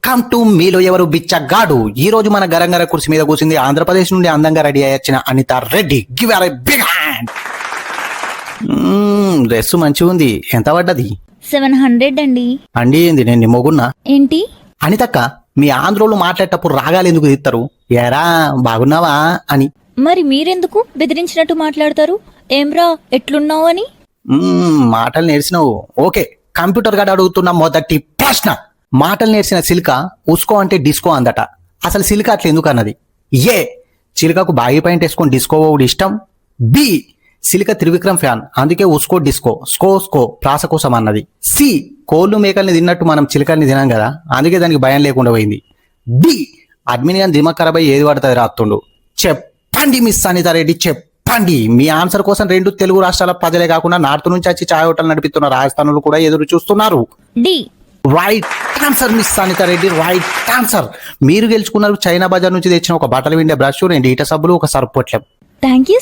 Welcome to మీలో ఎవరు బిచ్చగాడు. ఈ రోజు మన గరంగర కుర్చీ మీద కూర్చుంది ఆంధ్రప్రదేశ్ నుండి అందంగా రెడీ అయ్యొచ్చిన Anitha Reddy. Give a big hand. Dress మంచిగా ఉంది. ఎంత పడ్డది? 700 అండి. అండి ఏంది నేను నీ మొగున్నా? ఏంటి? అనితక్క, మీ ఆంధ్రోళ్ళు మాట్లాడేటప్పుడు రాగాలు ఎందుకు తీస్తారు? ఏరా బాగున్నావా అని. మరి మీరెందుకు బెదిరించినట్టు మాట్లాడతారు? ఏమ్రా ఎట్లున్నావు అని? మాటలు నేర్చినావు. ఓకే, కంప్యూటర్ గాడు అడుగుతున్న మొదటి ప్రశ్న. మాటలు నేర్చిన సిల్క ఉస్కో అంటే డిస్కో అందట. అసలు సిల్క అట్లా ఎందుకు అన్నది? ఏ, చిలుకకు బాగి పాయింట్ వేసుకొని డిస్కో ఓడి ఇష్టం. బి, సిలిక త్రివిక్రమ్ ఫ్యాన్ అందుకే ఉస్కో డిస్కో. స్కో ప్రాస కోసం అన్నది. సి, కోళ్ళు మేకల్ని తిన్నట్టు మనం చిలుకల్ని తినాం కదా, అందుకే దానికి భయం లేకుండా పోయింది. డి, అడ్మిన్ గాని దిమాగ్ ఖరాబ్ అయ్యి ఏది పడుతుంది రాస్తుండు. చెప్పండి మిస్ అనిత రెడ్డి, చెప్పండి. మీ ఆన్సర్ కోసం 2 తెలుగు రాష్ట్రాల ప్రజలే కాకుండా నార్త్ నుంచి వచ్చి ఛాయ్ హోటల్ నడిపిస్తున్న రాజస్థానులు కూడా ఎదురు చూస్తున్నారు. D. Right answer Miss Anitha Reddy, right answer. మీరు గెలుచుకున్నారు చైనా బజార్ నుంచి తెచ్చిన ఒక బట్టలు విండే బ్రష్, 2 ఈట సబ్బులు, ఒక సర్పు పొట్లం. Thank you